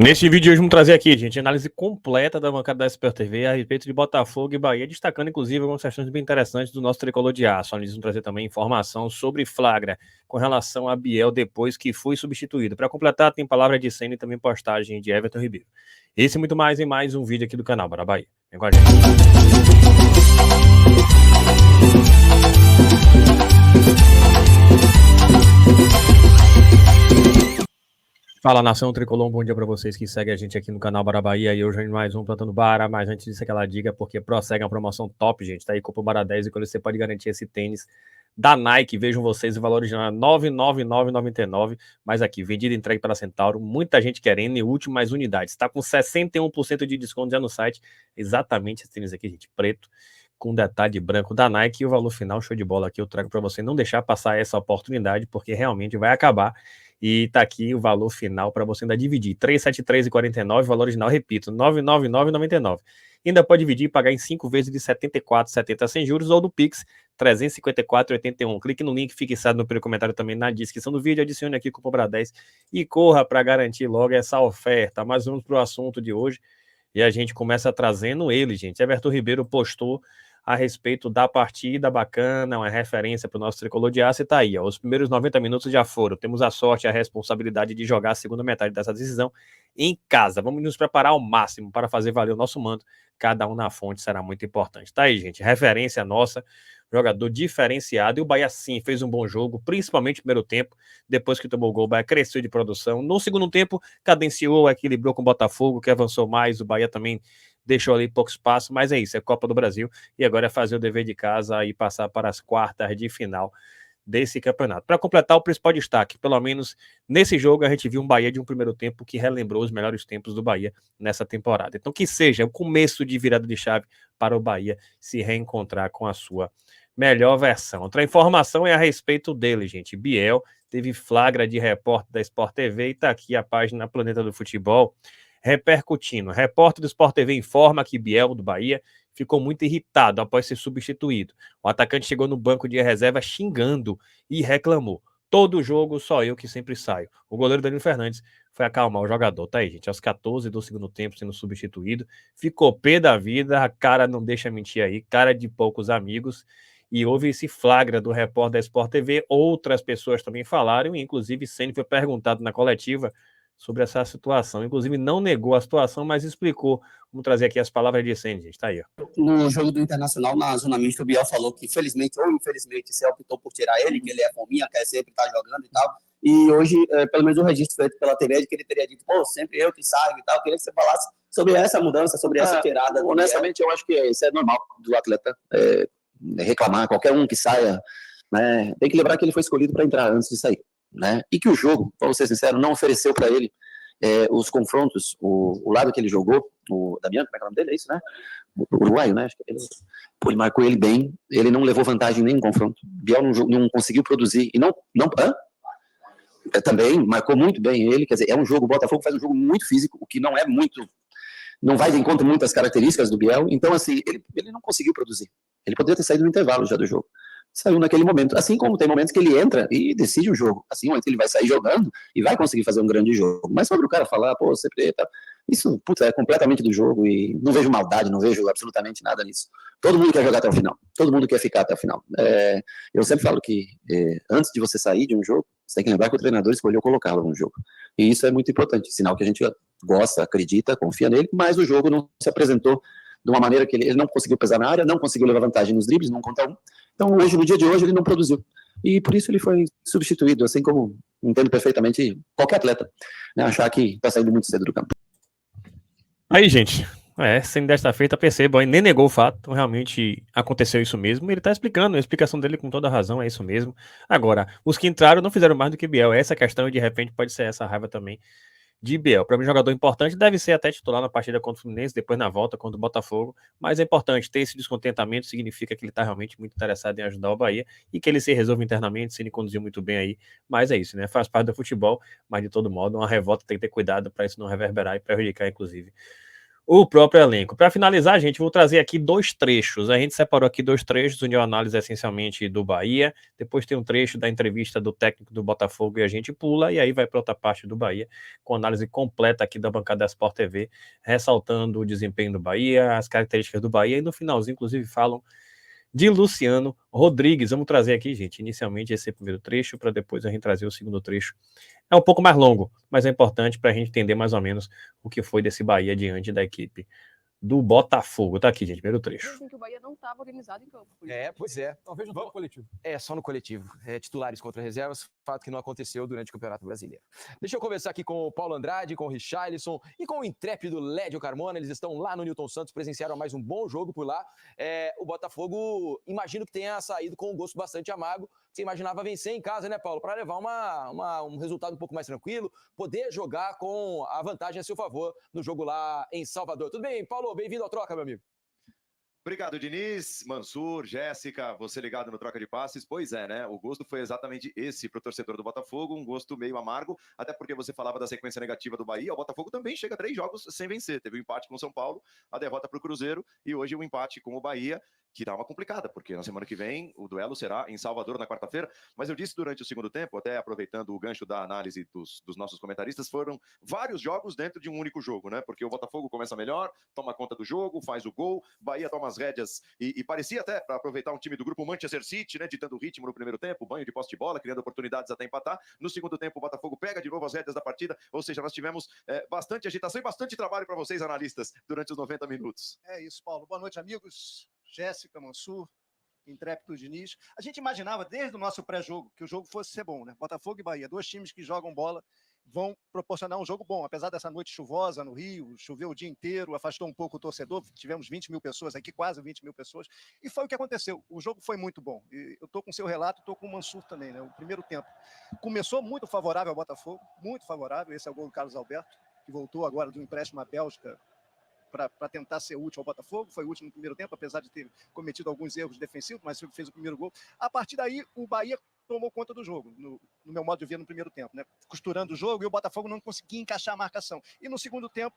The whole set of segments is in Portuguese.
Neste vídeo de hoje vamos trazer aqui, gente, análise completa da bancada da Sport TV a respeito de Botafogo e Bahia, destacando inclusive algumas questões bem interessantes do nosso tricolor de aço. Eles vão trazer também informação sobre flagra com relação a Biel depois que foi substituído. Para completar, tem palavra de Senna e também postagem de Everton Ribeiro. Esse e muito mais em mais um vídeo aqui do canal Bora Bahia. Vem com a gente. Fala, nação tricolor, um bom dia para vocês que seguem a gente aqui no canal Bora Bahia e hoje mais um Plantando Bara, mas antes disso aquela dica, porque prossegue uma promoção top, gente, tá aí, Copa Bara 10 e quando você pode garantir esse tênis da Nike, vejam vocês, o valor original é R$ 999,99, mas aqui, vendido e entregue pela Centauro, muita gente querendo e último mais unidades, está com 61% de desconto já no site, exatamente esse tênis aqui, gente, preto, com detalhe branco da Nike e o valor final, show de bola aqui, eu trago para você não deixar passar essa oportunidade, porque realmente vai acabar. E tá aqui o valor final para você ainda dividir. R$ 373,49, valor original, repito, R$ 999,99. Ainda pode dividir e pagar em 5 vezes de R$ 74,70 sem juros ou do Pix, R$ 354,81. Clique no link fixado no primeiro comentário também na descrição do vídeo, adicione aqui com o Cobra 10 e corra para garantir logo essa oferta. Mas vamos para o assunto de hoje e a gente começa trazendo ele, gente. Everton Ribeiro postou a respeito da partida bacana, uma referência para o nosso tricolor de aço, e tá aí, ó, os primeiros 90 minutos já foram, temos a sorte e a responsabilidade de jogar a segunda metade dessa decisão em casa, vamos nos preparar ao máximo para fazer valer o nosso manto, cada um na fonte será muito importante, tá aí, gente, referência nossa, jogador diferenciado, e o Bahia sim fez um bom jogo, principalmente no primeiro tempo, depois que tomou o gol, o Bahia cresceu de produção, no segundo tempo, cadenciou, equilibrou com o Botafogo, que avançou mais, o Bahia também deixou ali pouco espaço, mas é isso, é Copa do Brasil, e agora é fazer o dever de casa e passar para as quartas de final desse campeonato. Para completar o principal destaque, pelo menos nesse jogo a gente viu um Bahia de um primeiro tempo que relembrou os melhores tempos do Bahia nessa temporada. Então que seja o começo de virada de chave para o Bahia se reencontrar com a sua melhor versão. Outra informação é a respeito dele, gente. Biel teve flagra de repórter da Sport TV e está aqui a página Planeta do Futebol repercutindo. Repórter do Sport TV informa que Biel, do Bahia, ficou muito irritado após ser substituído. O atacante chegou no banco de reserva xingando e reclamou. Todo jogo, só eu que sempre saio. O goleiro Danilo Fernandes foi acalmar o jogador. Tá aí, gente, aos 14 do segundo tempo sendo substituído. Ficou pé da vida, a cara não deixa mentir aí, cara de poucos amigos. E houve esse flagra do repórter da Sport TV. Outras pessoas também falaram, e inclusive Ceni foi perguntado na coletiva sobre essa situação. Inclusive, não negou a situação, mas explicou. Vamos trazer aqui as palavras de Senna, gente. Tá aí, ó. No jogo do Internacional, na zona mista, o Biel falou que, felizmente ou infelizmente, você optou por tirar ele, que ele é fominha, quer sempre estar jogando e tal. E hoje, pelo menos o registro feito pela TV, de que ele teria dito, pô, sempre eu que saio e tal. Eu queria que você falasse sobre essa mudança, sobre essa tirada. Honestamente, eu acho que isso é normal do atleta reclamar, qualquer um que saia, né? Tem que lembrar que ele foi escolhido para entrar antes de sair, né? E que o jogo, para ser sincero, não ofereceu para ele os confrontos, o lado que ele jogou, o Damiano, como é que é o nome dele? É isso, né? O uruguaio, né? Acho que ele marcou ele bem, ele não levou vantagem nem em confronto. Biel não conseguiu produzir, e também marcou muito bem ele, quer dizer, é um jogo, o Botafogo faz um jogo muito físico, o que não é muito, não vai de encontro muitas características do Biel, então assim, ele não conseguiu produzir. Ele poderia ter saído no intervalo já do jogo. Saiu naquele momento, assim como tem momentos que ele entra e decide o jogo, assim, um momento que ele vai sair jogando e vai conseguir fazer um grande jogo, mas sobre o cara falar, pô, você preta, isso, puta, é completamente do jogo e não vejo maldade, não vejo absolutamente nada nisso. Todo mundo quer jogar até o final, todo mundo quer ficar até o final. Eu sempre falo que antes de você sair de um jogo, você tem que lembrar que o treinador escolheu colocá-lo no jogo, e isso é muito importante, sinal que a gente gosta, acredita, confia nele, mas o jogo não se apresentou de uma maneira que ele não conseguiu pesar na área, não conseguiu levar vantagem nos dribles, não contra um. Então, hoje, no dia de hoje, ele não produziu. E por isso ele foi substituído, assim como entendo perfeitamente qualquer atleta, né, achar que está saindo muito cedo do campo. Aí, gente, sendo desta feita, percebam, nem negou o fato, então realmente aconteceu isso mesmo, ele tá explicando, a explicação dele com toda a razão, é isso mesmo. Agora, os que entraram não fizeram mais do que Biel, essa questão, de repente, pode ser essa raiva também de Biel. Para mim, jogador importante, deve ser até titular na partida contra o Fluminense, depois na volta contra o Botafogo, mas é importante ter esse descontentamento, significa que ele está realmente muito interessado em ajudar o Bahia e que ele se resolve internamente, se ele conduziu muito bem aí, mas é isso, né? Faz parte do futebol, mas de todo modo, uma revolta tem que ter cuidado para isso não reverberar e prejudicar, inclusive, o próprio elenco. Para finalizar, gente, vou trazer aqui 2 trechos. A gente separou aqui 2 trechos, uniu a análise essencialmente do Bahia, depois tem um trecho da entrevista do técnico do Botafogo e a gente pula, e aí vai para outra parte do Bahia, com análise completa aqui da bancada da Sport TV, ressaltando o desempenho do Bahia, as características do Bahia, e no finalzinho, inclusive, falam de Luciano Rodrigues. Vamos trazer aqui, gente, inicialmente esse primeiro trecho, para depois a gente trazer o segundo trecho. É um pouco mais longo, mas é importante para a gente entender mais ou menos o que foi desse Bahia diante da equipe do Botafogo. Tá aqui, gente, primeiro trecho. Dizem que o Bahia não estava organizado em campo. Pois é. Talvez no jogo coletivo. Só no coletivo. Titulares contra reservas, fato que não aconteceu durante o Campeonato Brasileiro. Deixa eu conversar aqui com o Paulo Andrade, com o Richarlison e com o intrépido Lédio Carmona. Eles estão lá no Newton Santos, presenciaram mais um bom jogo por lá. O Botafogo, imagino que tenha saído com um gosto bastante amargo. Você imaginava vencer em casa, né, Paulo? Para levar um resultado um pouco mais tranquilo, poder jogar com a vantagem a seu favor no jogo lá em Salvador. Tudo bem, Paulo? Bem-vindo à troca, meu amigo. Obrigado, Diniz, Mansur, Jéssica, você ligado no Troca de Passes. Pois é, né? O gosto foi exatamente esse para o torcedor do Botafogo, um gosto meio amargo, até porque você falava da sequência negativa do Bahia. O Botafogo também chega a 3 jogos sem vencer. Teve um empate com o São Paulo, a derrota para o Cruzeiro e hoje um empate com o Bahia, que dá uma complicada, porque na semana que vem o duelo será em Salvador na quarta-feira. Mas eu disse durante o segundo tempo, até aproveitando o gancho da análise dos nossos comentaristas, foram vários jogos dentro de um único jogo, né? Porque o Botafogo começa melhor, toma conta do jogo, faz o gol, Bahia toma as rédeas e parecia até, para aproveitar um time do grupo Manchester City, né? Ditando ritmo no primeiro tempo, banho de posse de bola, criando oportunidades até empatar. No segundo tempo o Botafogo pega de novo as rédeas da partida, ou seja, nós tivemos bastante agitação e bastante trabalho para vocês, analistas, durante os 90 minutos. É isso, Paulo. Boa noite, amigos. Jéssica, Mansur, intrépido Diniz. A gente imaginava desde o nosso pré-jogo que o jogo fosse ser bom, né? Botafogo e Bahia, 2 times que jogam bola, vão proporcionar um jogo bom, apesar dessa noite chuvosa no Rio, choveu o dia inteiro, afastou um pouco o torcedor, tivemos 20 mil pessoas aqui, quase 20 mil pessoas, e foi o que aconteceu. O jogo foi muito bom. E eu estou com o seu relato, estou com o Mansur também, né? O primeiro tempo começou muito favorável ao Botafogo, muito favorável. Esse é o gol do Carlos Alberto, que voltou agora do empréstimo à Bélgica para tentar ser útil ao Botafogo. Foi útil no primeiro tempo, apesar de ter cometido alguns erros defensivos, mas fez o primeiro gol. A partir daí, o Bahia tomou conta do jogo, no meu modo de ver, no primeiro tempo, né? Costurando o jogo, e o Botafogo não conseguia encaixar a marcação. E no segundo tempo,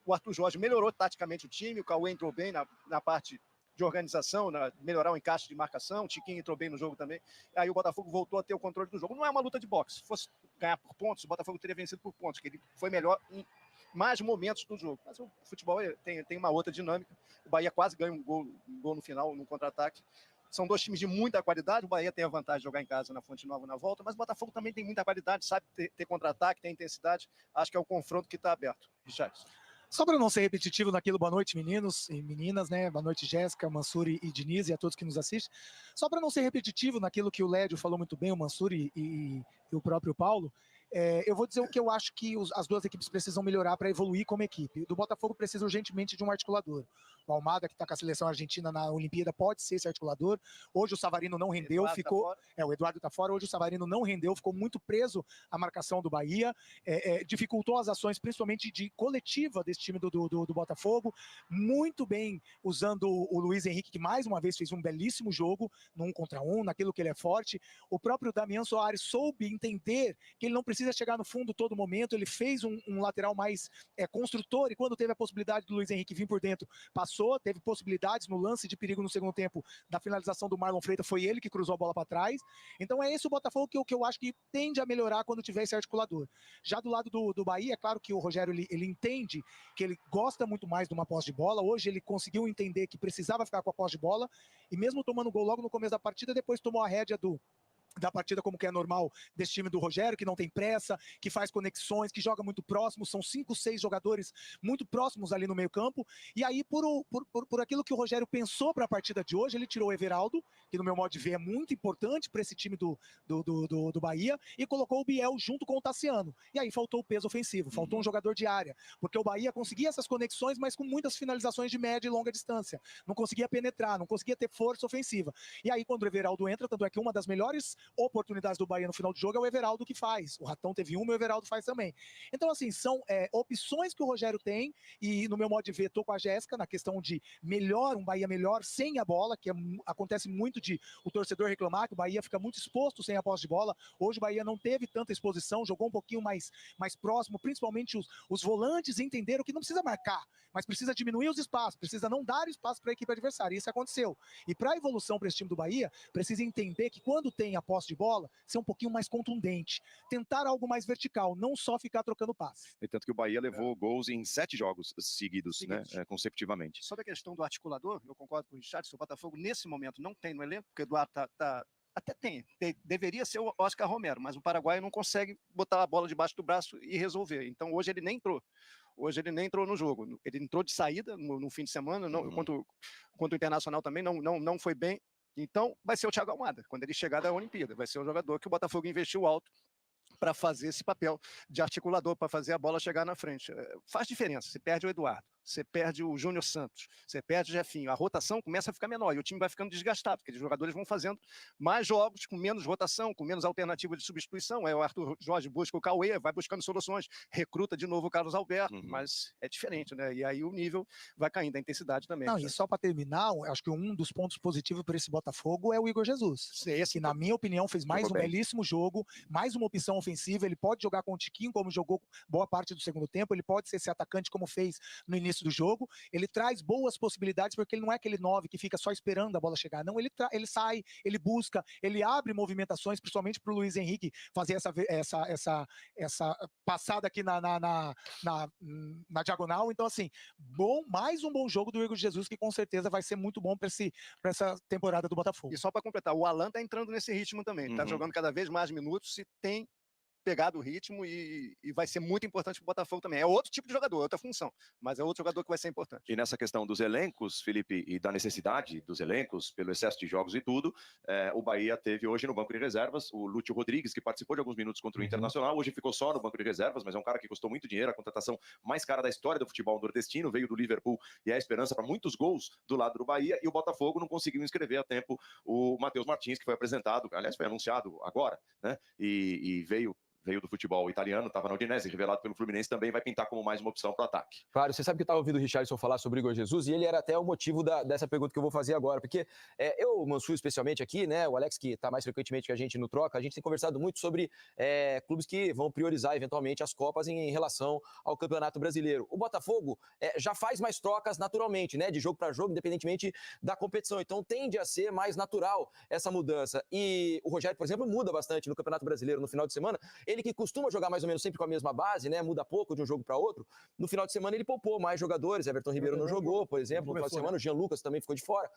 o Arthur Jorge melhorou taticamente o time, o Cauê entrou bem na parte de organização, melhorar o encaixe de marcação, o Tiquinho entrou bem no jogo também. Aí o Botafogo voltou a ter o controle do jogo. Não é uma luta de boxe. Se fosse ganhar por pontos, o Botafogo teria vencido por pontos, que ele foi melhor em mais momentos do jogo. Mas o futebol tem uma outra dinâmica. O Bahia quase ganha um gol no final, no contra-ataque. São 2 times de muita qualidade. O Bahia tem a vantagem de jogar em casa na Fonte Nova na volta, mas o Botafogo também tem muita qualidade, sabe ter contra-ataque, tem intensidade. Acho que é o confronto que está aberto. Richard. Só para não ser repetitivo naquilo, boa noite, meninos e meninas, né? Boa noite, Jéssica, Mansur e Diniz, e a todos que nos assistem. Só para não ser repetitivo naquilo que o Lédio falou muito bem, o Mansur e o próprio Paulo, eu vou dizer o que eu acho que as 2 equipes precisam melhorar para evoluir como equipe. Do Botafogo precisa urgentemente de um articulador. O Almada, que está com a seleção argentina na Olimpíada, pode ser esse articulador. Hoje o Savarino não rendeu, o Eduardo está fora. Hoje o Savarino não rendeu, ficou muito preso à marcação do Bahia, dificultou as ações, principalmente de coletiva desse time do Botafogo, muito bem usando o Luiz Henrique, que mais uma vez fez um belíssimo jogo, no 1 contra 1, naquilo que ele é forte. O próprio Damian Soares soube entender que ele não precisa chegar no fundo todo momento, ele fez um lateral mais construtor, e quando teve a possibilidade do Luiz Henrique vir por dentro, passou, teve possibilidades no lance de perigo no segundo tempo, da finalização do Marlon Freitas, foi ele que cruzou a bola para trás. Então é esse o Botafogo que eu acho que tende a melhorar quando tiver esse articulador. Já do lado do Bahia, é claro que o Rogério ele entende que ele gosta muito mais de uma posse de bola. Hoje ele conseguiu entender que precisava ficar com a posse de bola, e mesmo tomando gol logo no começo da partida, depois tomou a rédea da partida como que é normal desse time do Rogério, que não tem pressa, que faz conexões, que joga muito próximo. São 5, 6 jogadores muito próximos ali no meio campo, e aí por aquilo que o Rogério pensou para a partida de hoje, ele tirou o Everaldo, que no meu modo de ver é muito importante para esse time do Bahia, e colocou o Biel junto com o Tassiano, e aí faltou o peso ofensivo, faltou um jogador de área, porque o Bahia conseguia essas conexões, mas com muitas finalizações de média e longa distância, não conseguia penetrar, não conseguia ter força ofensiva. E aí quando o Everaldo entra, tanto é que uma das melhores oportunidades do Bahia no final do jogo é o Everaldo que faz. O Ratão teve uma e o Everaldo faz também. Então, assim, são opções que o Rogério tem, e no meu modo de ver, tô com a Jéssica na questão de um Bahia melhor sem a bola, que acontece muito muito de o torcedor reclamar que o Bahia fica muito exposto sem a posse de bola. Hoje o Bahia não teve tanta exposição, jogou um pouquinho mais próximo, principalmente os volantes entenderam que não precisa marcar, mas precisa diminuir os espaços, precisa não dar espaço para a equipe adversária. Isso aconteceu. E para a evolução para esse time do Bahia, precisa entender que quando tem a posse de bola, ser um pouquinho mais contundente, tentar algo mais vertical, não só ficar trocando passe. E tanto que o Bahia levou gols em 7 jogos seguidos, né? Consecutivamente. Sobre a questão do articulador, eu concordo com o Richardson, o Botafogo nesse momento não tem no elenco, porque o Eduardo até deveria ser o Oscar Romero, mas o paraguaio não consegue botar a bola debaixo do braço e resolver. Então hoje ele nem entrou. Hoje ele nem entrou no jogo. Ele entrou de saída no fim de semana, contra o Internacional também não foi bem. Então vai ser o Thiago Almada, quando ele chegar da Olimpíada. Vai ser um jogador que o Botafogo investiu alto para fazer esse papel de articulador, para fazer a bola chegar na frente. Faz diferença, você perde o Eduardo, você perde o Júnior Santos, você perde o Jefinho, a rotação começa a ficar menor e o time vai ficando desgastado, porque os jogadores vão fazendo mais jogos com menos rotação, com menos alternativa de substituição. Aí o Arthur Jorge busca o Cauê, vai buscando soluções, recruta de novo o Carlos Alberto, mas é diferente, né? E aí o nível vai caindo, a intensidade também. Não, e só para terminar, acho que um dos pontos positivos para esse Botafogo é o Igor Jesus, que na minha opinião fez mais um belíssimo jogo, mais uma opção ofensiva. Ele pode jogar com o Tiquinho, como jogou boa parte do segundo tempo, ele pode ser esse atacante como fez no início do jogo, ele traz boas possibilidades, porque ele não é aquele 9 que fica só esperando a bola chegar, não, ele sai, ele busca, ele abre movimentações, principalmente para o Luiz Henrique fazer essa passada aqui na diagonal. Então assim, mais um bom jogo do Igor Jesus, que com certeza vai ser muito bom para essa temporada do Botafogo. E só para completar, o Alan tá entrando nesse ritmo também, tá jogando cada vez mais minutos, se tem pegado o ritmo e vai ser muito importante para o Botafogo também. É outro tipo de jogador, outra função, mas é outro jogador que vai ser importante. E nessa questão dos elencos, Felipe, e da necessidade dos elencos, pelo excesso de jogos e tudo, o Bahia teve hoje no banco de reservas o Lúcio Rodrigues, que participou de alguns minutos contra o Internacional, hoje ficou só no banco de reservas, mas é um cara que custou muito dinheiro, a contratação mais cara da história do futebol nordestino, veio do Liverpool e é a esperança para muitos gols do lado do Bahia, e o Botafogo não conseguiu inscrever a tempo o Matheus Martins, que foi apresentado, aliás, foi anunciado agora, né? E veio do futebol italiano, estava na Udinese, revelado pelo Fluminense, também vai pintar como mais uma opção para o ataque. Claro, você sabe que eu estava ouvindo o Richardson falar sobre o Igor Jesus, e ele era até o motivo dessa pergunta que eu vou fazer agora, porque eu, Mansur, especialmente aqui, né, o Alex, que está mais frequentemente que a gente no Troca, a gente tem conversado muito sobre clubes que vão priorizar, eventualmente, as Copas em relação ao Campeonato Brasileiro. O Botafogo já faz mais trocas naturalmente, né, de jogo para jogo, independentemente da competição, então tende a ser mais natural essa mudança. E o Rogério, por exemplo, muda bastante no Campeonato Brasileiro no final de semana. Ele que costuma jogar mais ou menos sempre com a mesma base, né? Muda pouco de um jogo para outro. No final de semana ele poupou mais jogadores. Everton Ribeiro não jogou, por exemplo. No final de semana o Jean Lucas também ficou de fora.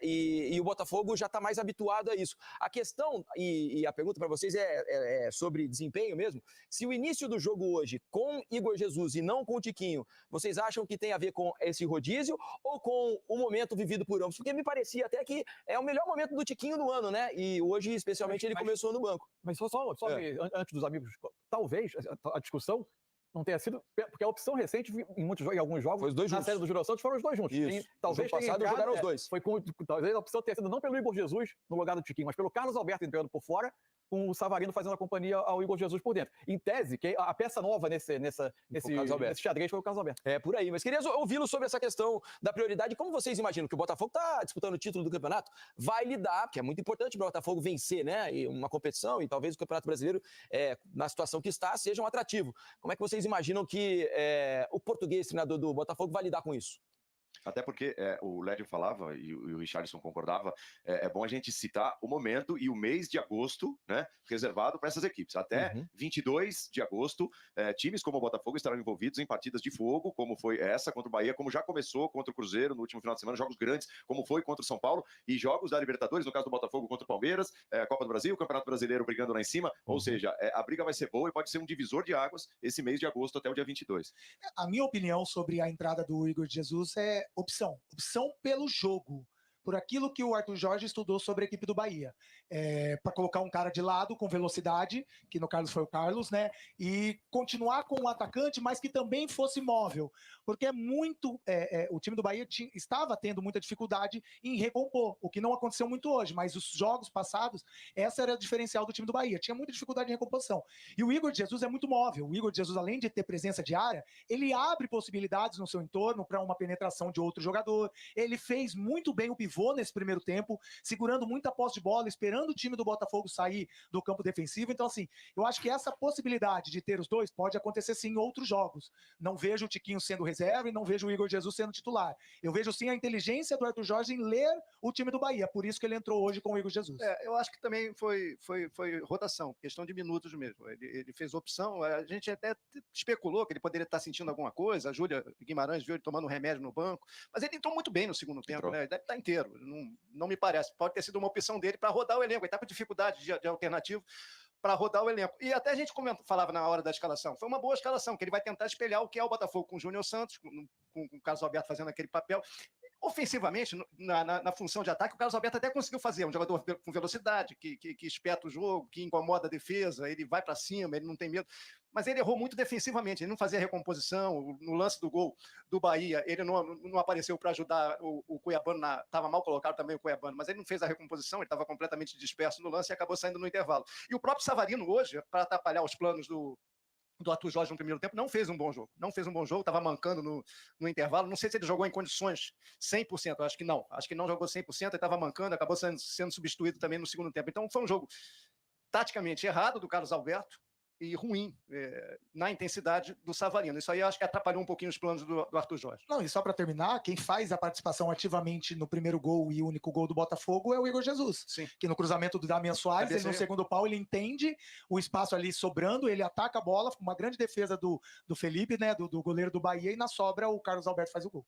E o Botafogo já está mais habituado a isso. A questão e a pergunta para vocês é sobre desempenho mesmo. Se o início do jogo hoje com Igor Jesus e não com o Tiquinho, vocês acham que tem a ver com esse rodízio ou com o momento vivido por ambos? Porque me parecia até que é o melhor momento do Tiquinho do ano, né? E hoje, especialmente, ele começou no banco. Mas antes dos amigos, talvez a discussão não tenha sido, porque a opção recente em alguns jogos, foi os dois na juntos. Série do Júnior Santos, foram os dois juntos. Isso. Talvez no passado jogaram os dois. Talvez a opção tenha sido não pelo Igor Jesus no lugar do Tiquinho, mas pelo Carlos Alberto entrando por fora, com o Savarino fazendo a companhia ao Igor Jesus por dentro. Em tese, que a peça nova nesse xadrez foi o Carlos Alberto. É por aí, mas queria ouvi-lo sobre essa questão da prioridade. Como vocês imaginam que o Botafogo está disputando o título do campeonato? Vai lidar, que é muito importante para o Botafogo vencer, né? E uma competição, e talvez o Campeonato Brasileiro, na situação que está, seja um atrativo. Como é que vocês imaginam que o português, treinador do Botafogo, vai lidar com isso? Até porque o Lédio falava, e o Richardson concordava, é bom a gente citar o momento e o mês de agosto, né, reservado para essas equipes. Até 22 de agosto, times como o Botafogo estarão envolvidos em partidas de fogo, como foi essa contra o Bahia, como já começou contra o Cruzeiro no último final de semana, jogos grandes, como foi contra o São Paulo, e jogos da Libertadores, no caso do Botafogo contra o Palmeiras, Copa do Brasil, Campeonato Brasileiro brigando lá em cima, ou seja, a briga vai ser boa e pode ser um divisor de águas esse mês de agosto até o dia 22. A minha opinião sobre a entrada do Igor Jesus é opção pelo jogo, por aquilo que o Arthur Jorge estudou sobre a equipe do Bahia, para colocar um cara de lado com velocidade, que no caso foi o Carlos, né, e continuar com um atacante, mas que também fosse móvel, porque o time do Bahia estava tendo muita dificuldade em recompor, o que não aconteceu muito hoje, mas os jogos passados, essa era a diferencial do time do Bahia, tinha muita dificuldade em recomposição, e o Igor Jesus é muito móvel, o Igor Jesus, além de ter presença de área, ele abre possibilidades no seu entorno para uma penetração de outro jogador, ele fez muito bem o pivô pivô nesse primeiro tempo, segurando muita posse de bola, esperando o time do Botafogo sair do campo defensivo. Então, assim, eu acho que essa possibilidade de ter os dois pode acontecer sim em outros jogos. Não vejo o Tiquinho sendo reserva e não vejo o Igor Jesus sendo titular. Eu vejo sim a inteligência do Arthur Jorge em ler o time do Bahia, por isso que ele entrou hoje com o Igor Jesus. Eu acho que também foi rotação, questão de minutos mesmo. Ele fez opção, a gente até especulou que ele poderia estar sentindo alguma coisa, a Júlia Guimarães viu ele tomando um remédio no banco, mas ele entrou muito bem no segundo tempo, né? Ele deve estar inteiro, não me parece. Pode ter sido uma opção dele para rodar o elenco, ele está com dificuldade de alternativo para rodar o elenco. E até a gente falava na hora da escalação, foi uma boa escalação, que ele vai tentar espelhar o que é o Botafogo com o Júnior Santos, com o Carlos Alberto fazendo aquele papel. Ofensivamente, na função de ataque, o Carlos Alberto até conseguiu fazer. Um jogador com velocidade, que espeta o jogo, que incomoda a defesa, ele vai para cima, ele não tem medo. Mas ele errou muito defensivamente, ele não fazia recomposição. No lance do gol do Bahia, ele não apareceu para ajudar o Cuiabano, estava mal colocado também o Cuiabano, mas ele não fez a recomposição, ele estava completamente disperso no lance e acabou saindo no intervalo. E o próprio Savarino hoje, para atrapalhar os planos do Arthur Jorge no primeiro tempo, não fez um bom jogo. Estava mancando no intervalo. Não sei se ele jogou em condições 100%, acho que não jogou 100%, ele estava mancando, acabou sendo substituído também no segundo tempo. Então foi um jogo taticamente errado do Carlos Alberto e ruim na intensidade do Savarino. Isso aí acho que atrapalhou um pouquinho os planos do Arthur Jorge. Não, e só para terminar, quem faz a participação ativamente no primeiro gol e único gol do Botafogo é o Igor Jesus. Sim. Que no cruzamento do Damian Soares, ele no segundo pau, ele entende o espaço ali sobrando, ele ataca a bola, uma grande defesa do Felipe, né, do goleiro do Bahia, e na sobra o Carlos Alberto faz o gol.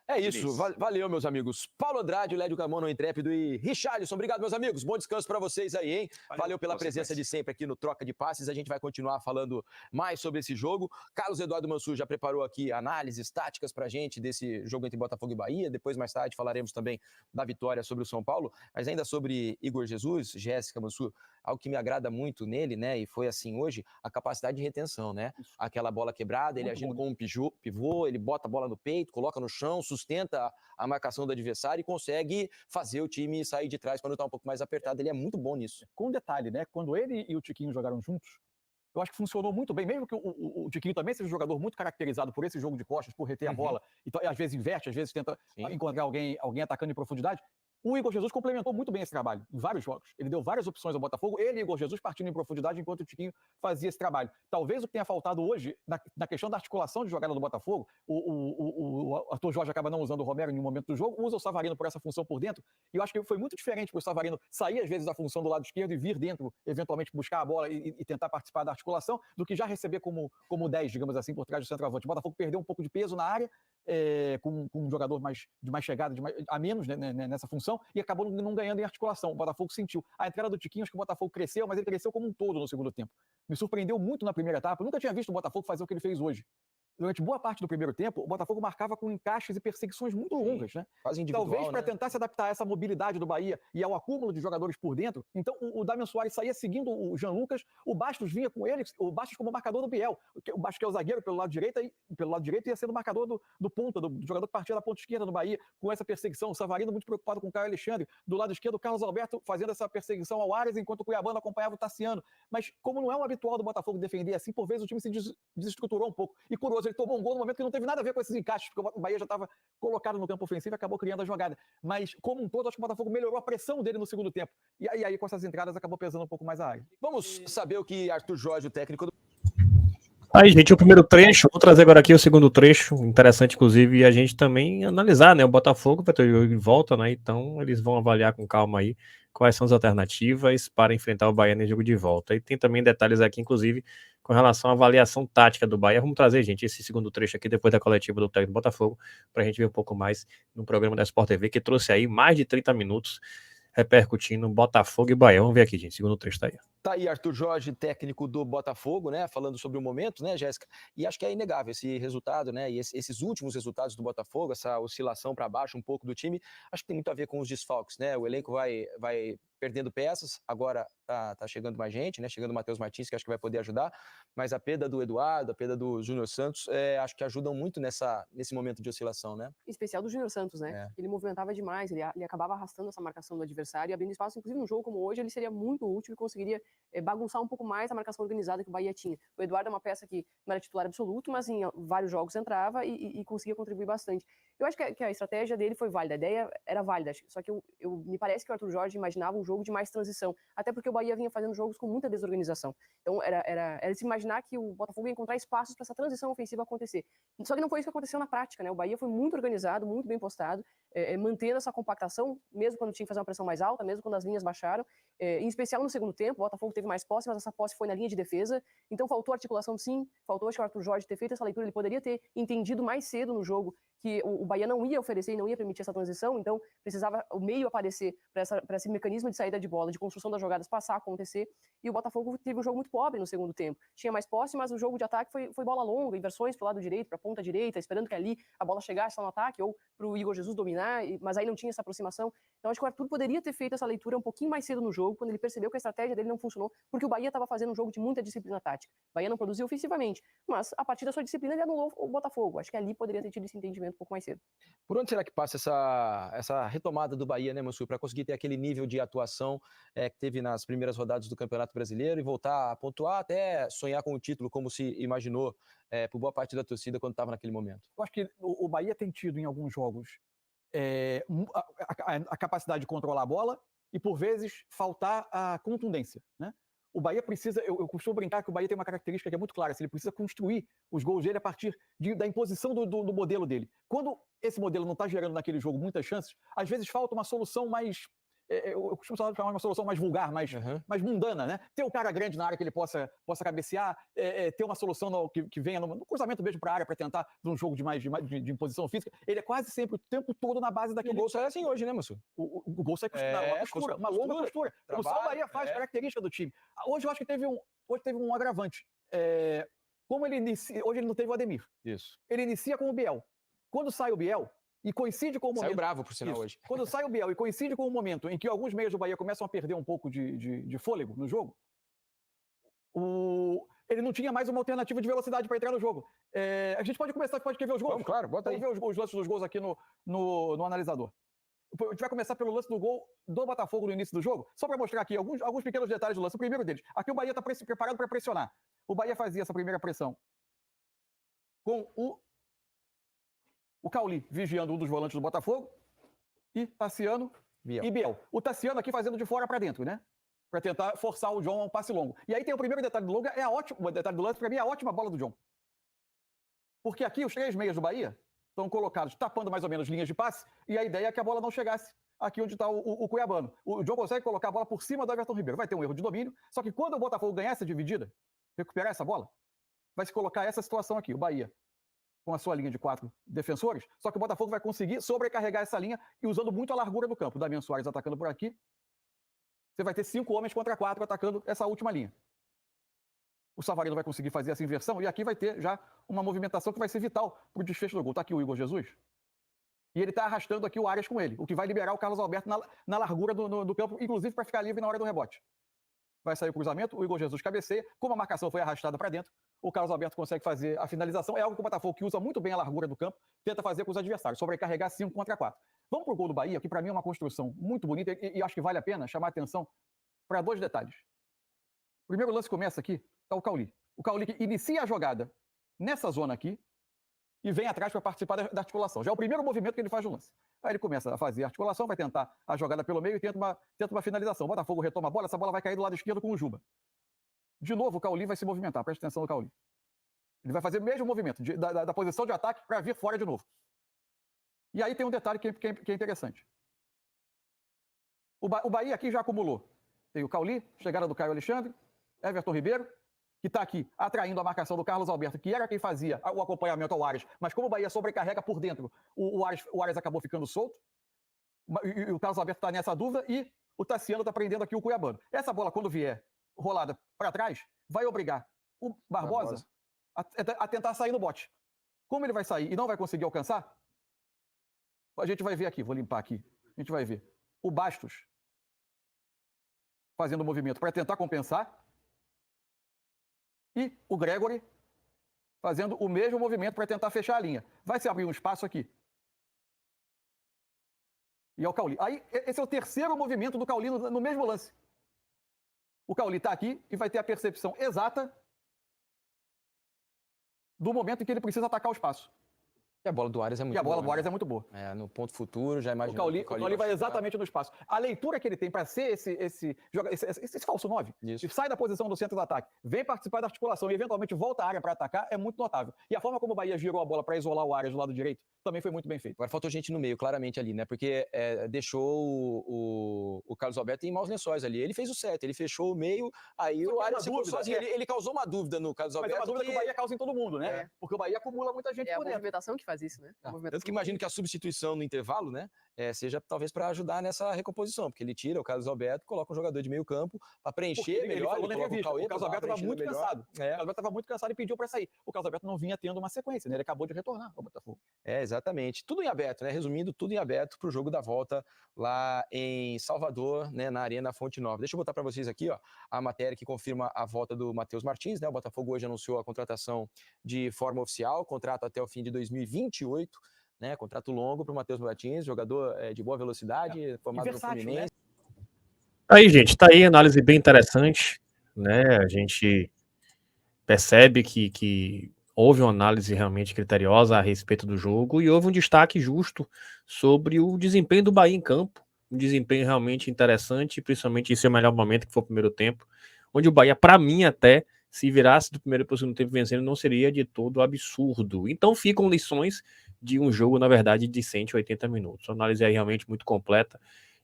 É isso, valeu, meus amigos. Paulo Andrade, Lédio Carmona, o Intrépido e Richarlison. Obrigado, meus amigos. Bom descanso para vocês aí, hein? Valeu pela presença de sempre aqui no Troca de Passes. A gente vai continuar falando mais sobre esse jogo. Carlos Eduardo Mansur já preparou aqui análises táticas pra gente desse jogo entre Botafogo e Bahia. Depois, mais tarde, falaremos também da vitória sobre o São Paulo. Mas ainda sobre Igor Jesus, Jéssica, Mansur, algo que me agrada muito nele, né? E foi assim hoje, a capacidade de retenção, né? Aquela bola quebrada, ele agindo como um pivô, ele bota a bola no peito, coloca no chão, sustenta a marcação do adversário e consegue fazer o time sair de trás quando está um pouco mais apertado. Ele é muito bom nisso. Com um detalhe, né? Quando ele e o Tiquinho jogaram juntos, eu acho que funcionou muito bem, mesmo que o Tiquinho também seja um jogador muito caracterizado por esse jogo de costas, por reter a bola, e às vezes inverte, às vezes tenta encontrar alguém atacando em profundidade. O Igor Jesus complementou muito bem esse trabalho, em vários jogos. Ele deu várias opções ao Botafogo, ele e o Igor Jesus partindo em profundidade, enquanto o Tiquinho fazia esse trabalho. Talvez o que tenha faltado hoje, na questão da articulação de jogada do Botafogo, o Arthur Jorge acaba não usando o Romero em um momento do jogo, usa o Savarino por essa função por dentro, e eu acho que foi muito diferente para o Savarino sair, às vezes, da função do lado esquerdo e vir dentro, eventualmente buscar a bola e tentar participar da articulação, do que já receber como 10, digamos assim, por trás do centroavante. O Botafogo perdeu um pouco de peso na área, com um jogador de mais chegada, a menos, né, nessa função, e acabou não ganhando em articulação. O Botafogo sentiu. A entrada do Tiquinho, acho que o Botafogo cresceu, mas ele cresceu como um todo no segundo tempo. Me surpreendeu muito na primeira etapa. Eu nunca tinha visto o Botafogo fazer o que ele fez hoje. Durante boa parte do primeiro tempo, o Botafogo marcava com encaixes e perseguições muito longas, né? Quase individual, talvez para né? tentar se adaptar a essa mobilidade do Bahia e ao acúmulo de jogadores por dentro. Então, o Damian Soares saía seguindo o Jean Lucas, o Bastos vinha com ele, o Bastos como marcador do Biel. O Bastos, que é o zagueiro pelo lado direito, ia sendo marcador do ponta, do jogador que partia da ponta esquerda do Bahia, com essa perseguição. O Savarino muito preocupado com o Caio Alexandre. Do lado esquerdo, o Carlos Alberto fazendo essa perseguição ao Ares, enquanto o Cuiabano acompanhava o Tassiano. Mas, como não é um habitual do Botafogo defender assim, por vezes o time se desestruturou um pouco. E curioso, ele tomou um gol no momento que não teve nada a ver com esses encaixes, porque o Bahia já estava colocado no campo ofensivo e acabou criando a jogada. Mas, como um todo, acho que o Botafogo melhorou a pressão dele no segundo tempo. E aí, com essas entradas, acabou pesando um pouco mais a área. Vamos saber o que Arthur Jorge, o técnico do... Aí, gente, o primeiro trecho, vou trazer agora aqui o segundo trecho, interessante, inclusive, e a gente também analisar, né? O Botafogo vai ter o jogo em volta, né? Então, eles vão avaliar com calma aí quais são as alternativas para enfrentar o Bahia no jogo de volta. E tem também detalhes aqui, inclusive, com relação à avaliação tática do Bahia. Vamos trazer, gente, esse segundo trecho aqui, depois da coletiva do técnico do Botafogo, para a gente ver um pouco mais no programa da Sport TV, que trouxe aí mais de 30 minutos repercutindo Botafogo e Bahia. Vamos ver aqui, gente, segundo trecho tá aí. Tá aí Arthur Jorge, técnico do Botafogo, né, falando sobre o momento, né, Jéssica? E acho que é inegável esse resultado, né, e esses últimos resultados do Botafogo, essa oscilação para baixo um pouco do time, acho que tem muito a ver com os desfalques, né? O elenco vai perdendo peças, agora tá chegando mais gente, né? Chegando o Matheus Martins, que acho que vai poder ajudar, mas a perda do Eduardo, a perda do Júnior Santos, acho que ajudam muito nesse momento de oscilação, né? Em especial do Júnior Santos, né? Ele movimentava demais, ele acabava arrastando essa marcação do adversário e abrindo espaço, inclusive num jogo como hoje, ele seria muito útil e conseguiria bagunçar um pouco mais a marcação organizada que o Bahia tinha. O Eduardo é uma peça que não era titular absoluto, mas em vários jogos entrava e conseguia contribuir bastante. Eu acho que a estratégia dele foi válida, a ideia era válida, só que me parece que o Arthur Jorge imaginava um jogo de mais transição, até porque o Bahia vinha fazendo jogos com muita desorganização. Então era se imaginar que o Botafogo ia encontrar espaços para essa transição ofensiva acontecer. Só que não foi isso que aconteceu na prática, né? O Bahia foi muito organizado, muito bem postado, mantendo essa compactação, mesmo quando tinha que fazer uma pressão mais alta, mesmo quando as linhas baixaram, em especial no segundo tempo. O Botafogo teve mais posse, mas essa posse foi na linha de defesa, então faltou articulação sim, faltou acho que o Arthur Jorge ter feito essa leitura, ele poderia ter entendido mais cedo no jogo que o Bahia não ia oferecer e não ia permitir essa transição, então precisava o meio aparecer para esse mecanismo de saída de bola, de construção das jogadas passar a acontecer, e o Botafogo teve um jogo muito pobre no segundo tempo. Tinha mais posse, mas o jogo de ataque foi bola longa, inversões para o lado direito, para a ponta direita, esperando que ali a bola chegasse lá no ataque, ou para o Igor Jesus dominar, mas aí não tinha essa aproximação. Então acho que o Arthur poderia ter feito essa leitura um pouquinho mais cedo no jogo, quando ele percebeu que a estratégia dele não funcionou, porque o Bahia estava fazendo um jogo de muita disciplina tática. O Bahia não produziu ofensivamente, mas a partir da sua disciplina ele anulou o Botafogo. Acho que ali poderia ter tido esse entendimento um pouco mais cedo. Por onde será que passa essa retomada do Bahia, né, Mansur, para conseguir ter aquele nível de atuação que teve nas primeiras rodadas do Campeonato Brasileiro e voltar a pontuar, até sonhar com o título, como se imaginou por boa parte da torcida quando estava naquele momento? Eu acho que o Bahia tem tido em alguns jogos a capacidade de controlar a bola e, por vezes, faltar a contundência, né? O Bahia precisa, eu costumo brincar que o Bahia tem uma característica que é muito clara, ele precisa construir os gols dele a partir da imposição do modelo dele. Quando esse modelo não está gerando naquele jogo muitas chances, às vezes falta uma solução mais, eu costumo chamar de uma solução mais vulgar, mais mundana, né? Ter um cara grande na área que ele possa cabecear, ter uma solução que venha no cruzamento mesmo para a área, para tentar um jogo de imposição física. Ele é quase sempre o tempo todo na base daquele... O gol sai assim hoje, né, Mansur? O gol sai uma longa costura. Como só o Bahia faz, característica do time. Hoje eu acho que teve um agravante. Como hoje ele não teve o Ademir. Isso. Ele inicia com o Biel. Quando sai o Biel, e coincide com o momento... Saiu bravo, por sinal, hoje. Quando sai o Biel e coincide com o momento em que alguns meios do Bahia começam a perder um pouco de fôlego no jogo, ele não tinha mais uma alternativa de velocidade para entrar no jogo. A gente pode começar, quer ver os gols? Vamos, claro, bota aí. Vamos ver os lances dos gols aqui no analisador. A gente vai começar pelo lance do gol do Botafogo no início do jogo, só para mostrar aqui alguns pequenos detalhes do lance. O primeiro deles, aqui o Bahia está preparado para pressionar. O Bahia fazia essa primeira pressão com o Cauli vigiando um dos volantes do Botafogo e Tassiano e Biel. O Tassiano aqui fazendo de fora para dentro, né? Para tentar forçar o John a um passe longo. E aí tem o primeiro detalhe do longo, o detalhe do lance, para mim é a ótima bola do John. Porque aqui os três meias do Bahia estão colocados tapando mais ou menos linhas de passe, e a ideia é que a bola não chegasse aqui onde está o Cuiabano. O John consegue colocar a bola por cima do Everton Ribeiro. Vai ter um erro de domínio, só que quando o Botafogo ganhar essa dividida, recuperar essa bola, vai se colocar essa situação aqui, o Bahia com a sua linha de 4 defensores, só que o Botafogo vai conseguir sobrecarregar essa linha e usando muito a largura do campo. O Damian Soares atacando por aqui, você vai ter 5 homens contra 4 atacando essa última linha. O Savarino vai conseguir fazer essa inversão e aqui vai ter já uma movimentação que vai ser vital para o desfecho do gol. Está aqui o Igor Jesus e ele está arrastando aqui o Arias com ele, o que vai liberar o Carlos Alberto na largura do campo, inclusive para ficar livre na hora do rebote. Vai sair o cruzamento, o Igor Jesus cabeceia, como a marcação foi arrastada para dentro, o Carlos Alberto consegue fazer a finalização, é algo que o Botafogo, que usa muito bem a largura do campo, tenta fazer com os adversários, sobrecarregar 5 contra 4. Vamos para o gol do Bahia, que para mim é uma construção muito bonita e acho que vale a pena chamar a atenção para 2 detalhes. O primeiro lance começa aqui, está o Cauli. O Cauli que inicia a jogada nessa zona aqui e vem atrás para participar da articulação. Já é o primeiro movimento que ele faz no lance. Aí ele começa a fazer a articulação, vai tentar a jogada pelo meio e tenta uma finalização. O Botafogo retoma a bola, essa bola vai cair do lado esquerdo com o Juba. De novo, o Cauli vai se movimentar, presta atenção no Cauli. Ele vai fazer o mesmo movimento, da posição de ataque para vir fora de novo. E aí tem um detalhe que é interessante. O Bahia aqui já acumulou. Tem o Cauli, chegada do Caio Alexandre, Everton Ribeiro, que está aqui atraindo a marcação do Carlos Alberto, que era quem fazia o acompanhamento ao Arias, mas como o Bahia sobrecarrega por dentro, o Arias acabou ficando solto, e o Carlos Alberto está nessa dúvida, e o Tassiano está prendendo aqui o Cuiabano. Essa bola, quando vier rolada para trás, vai obrigar o Barbosa a tentar sair no bote. Como ele vai sair e não vai conseguir alcançar, a gente vai ver aqui, vou limpar aqui, a gente vai ver o Bastos fazendo o movimento para tentar compensar, e o Gregory fazendo o mesmo movimento para tentar fechar a linha. Vai se abrir um espaço aqui. E é o Cauli. Aí, esse é o terceiro movimento do Cauli no mesmo lance. O Cauli está aqui e vai ter a percepção exata do momento em que ele precisa atacar o espaço. E a bola do Arias é muito E a bola boa, do Arias é muito boa. né? No ponto futuro, já O imagina. Cauli vai exatamente no espaço. A leitura que ele tem para ser esse falso 9, Isso. sai da posição do centro do ataque, vem participar da articulação e eventualmente volta à área para atacar, é muito notável. E a forma como o Bahia girou a bola para isolar o Arias do lado direito também foi muito bem feito. Agora faltou gente no meio, claramente ali, né? Porque deixou o Carlos Alberto em maus lençóis ali. Ele fez o certo, ele fechou o meio, aí o Arias ficou sozinho. Ele causou uma dúvida no Carlos Mas Alberto. é uma dúvida que o Bahia causa em todo mundo, né? Porque o Bahia acumula muita gente É a por dentro. movimentação que faz isso, né? Tanto que imagino que a substituição no intervalo, né, seja talvez para ajudar nessa recomposição, porque ele tira o Carlos Alberto, coloca um jogador de meio campo para preencher Ele melhor. falou na entrevista, o Carlos Alberto estava muito cansado. O Carlos Alberto estava muito cansado e pediu para sair. O Carlos Alberto não vinha tendo uma sequência, né? Ele acabou de retornar ao Botafogo. Exatamente. Tudo em aberto, né? Resumindo, tudo em aberto para o jogo da volta lá em Salvador, né, na Arena Fonte Nova. Deixa eu botar para vocês aqui, ó, a matéria que confirma a volta do Matheus Martins, né? O Botafogo hoje anunciou a contratação de forma oficial, contrato até o fim de 2028, né? Contrato longo para o Matheus Martins, jogador de boa velocidade, formado no Fluminense. Né? Aí, gente, tá aí análise bem interessante, né? A gente percebe que houve uma análise realmente criteriosa a respeito do jogo e houve um destaque justo sobre o desempenho do Bahia em campo, um desempenho realmente interessante, principalmente em seu melhor momento, que foi o primeiro tempo, onde o Bahia, para mim até, se virasse do primeiro para o segundo tempo vencendo, não seria de todo absurdo. Então ficam lições de um jogo, na verdade, de 180 minutos. A análise é realmente muito completa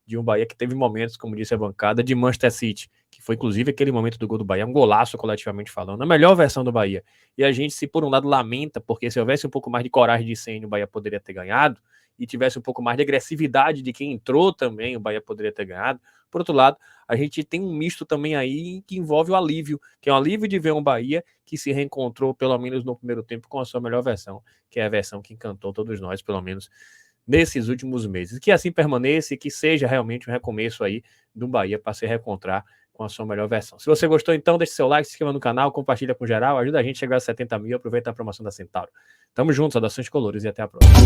de um Bahia que teve momentos, como disse a bancada, de Manchester City, que foi inclusive aquele momento do gol do Bahia, um golaço coletivamente falando, a melhor versão do Bahia. E a gente, se por um lado lamenta, porque se houvesse um pouco mais de coragem de Ceni, o Bahia poderia ter ganhado, e tivesse um pouco mais de agressividade de quem entrou também, o Bahia poderia ter ganhado. Por outro lado, a gente tem um misto também aí que envolve o alívio, que é um alívio de ver um Bahia que se reencontrou, pelo menos no primeiro tempo, com a sua melhor versão, que é a versão que encantou todos nós, pelo menos nesses últimos meses. Que assim permaneça e que seja realmente um recomeço aí do Bahia para se reencontrar com a sua melhor versão. Se você gostou, então, deixe seu like, se inscreva no canal, compartilha com geral, ajuda a gente a chegar a 70 mil, aproveita a promoção da Centauro. Tamo junto, saudações colores e até a próxima.